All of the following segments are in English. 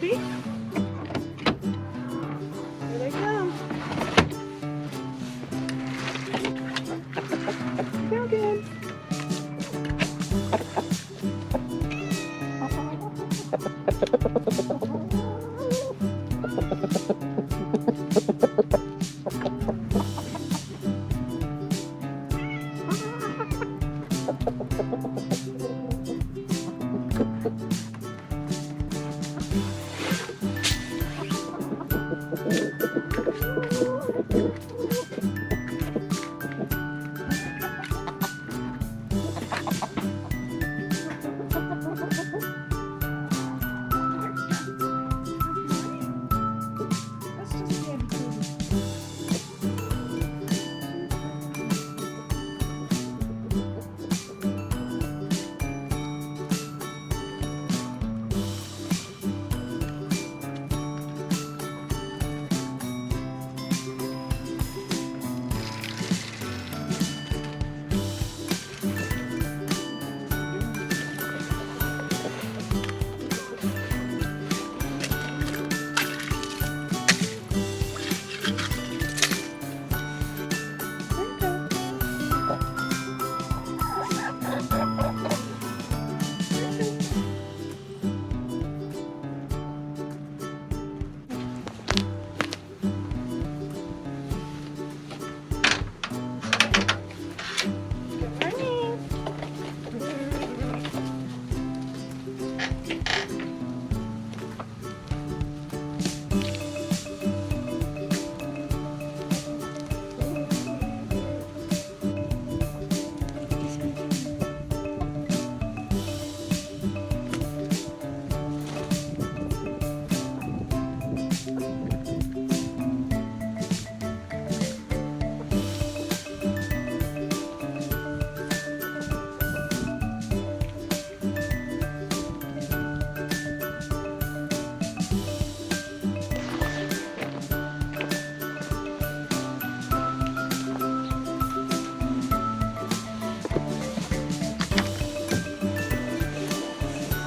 Ready? Here they come. Feel good.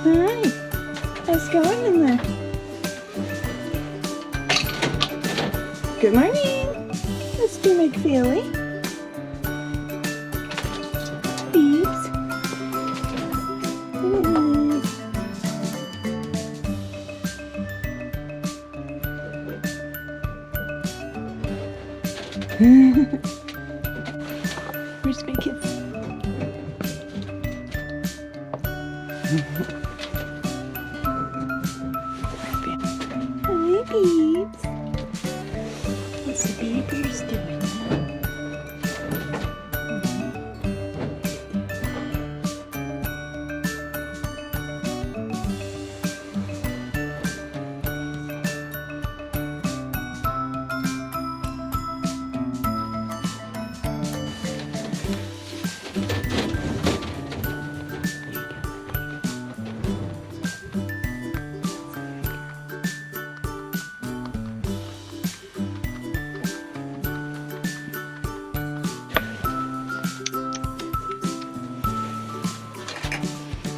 Alright, let's go in there. Good morning, Mr. McFeely. Beeps. Where's my kids? Hi, Beeps. What's the beavers doing?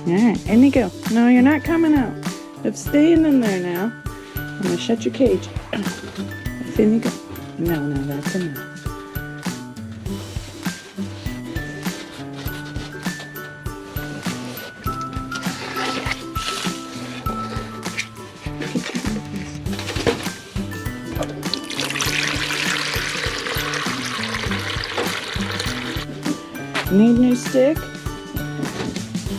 Alright, in you go. No, you're not coming out. It's staying in there now. I'm going to shut your cage. In you go. No, that's enough. Need a new stick?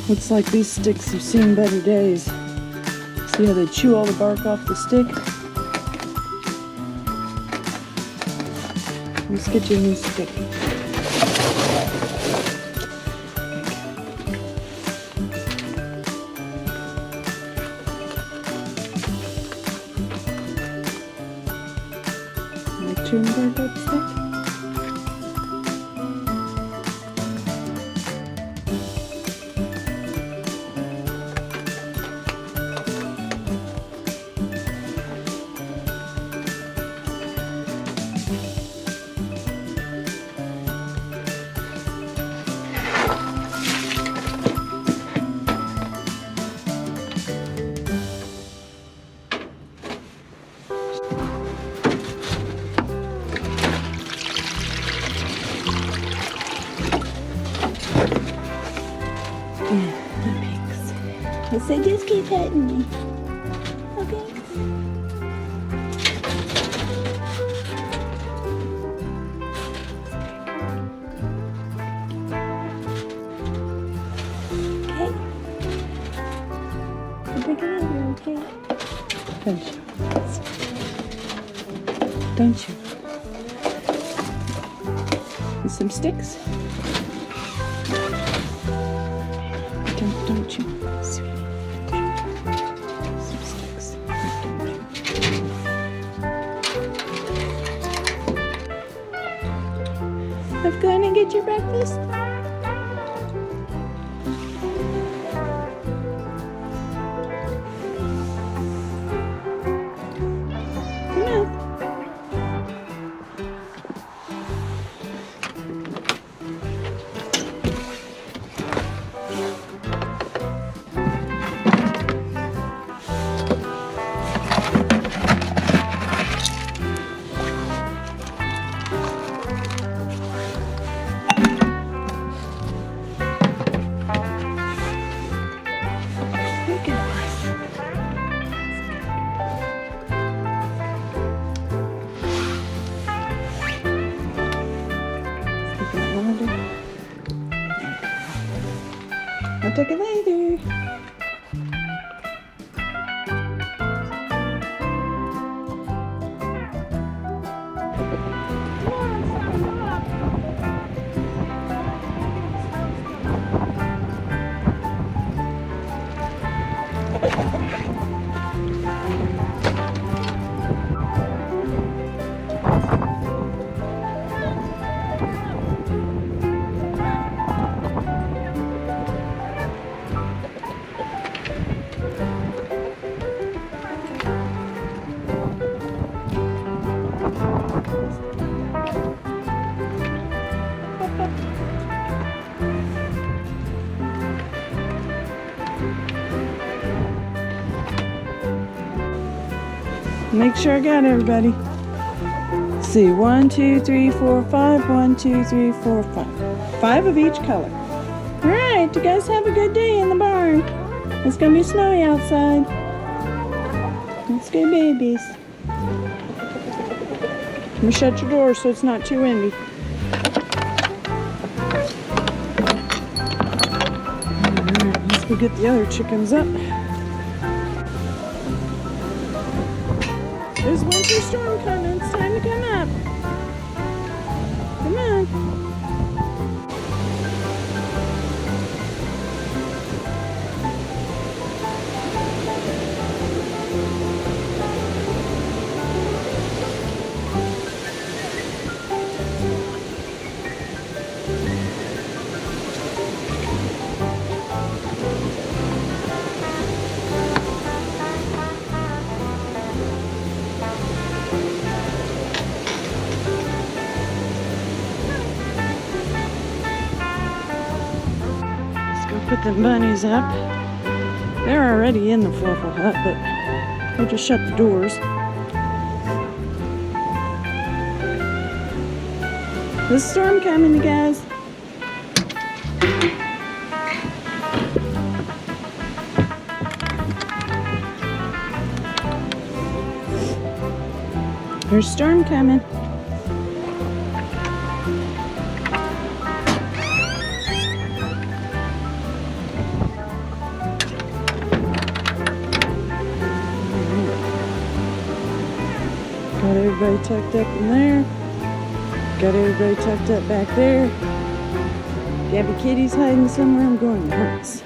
Looks like these sticks have seen better days. See how they chew all the bark off the stick? Let's get you a new stick. Like chewing bark off the stick? So just keep petting me. Okay? Okay? I'll take it over, okay? Don't you? Don't you? And some sticks? Don't you? Sweetie. Some sticks. Don't you? I'm going to get your breakfast. Come on. Look at I'll take it later. Make sure I got everybody. Let's see, 1, 2, 3, 4, 5. 1, 2, 3, 4, 5. 5 of each color. All right, you guys have a good day in the barn. It's gonna be snowy outside. Let's go, babies. I'm gonna shut your door so it's not too windy. All right, let's go get the other chickens up. There's winter storm coming. It's time to come up. Come on. Put the bunnies up. They're already in the fluffle hut, but we'll just shut the doors. There's a storm coming, you guys. There's a storm coming. Got everybody tucked up in there. Got everybody tucked up back there. Gabby Kitty's hiding somewhere. I'm going nuts.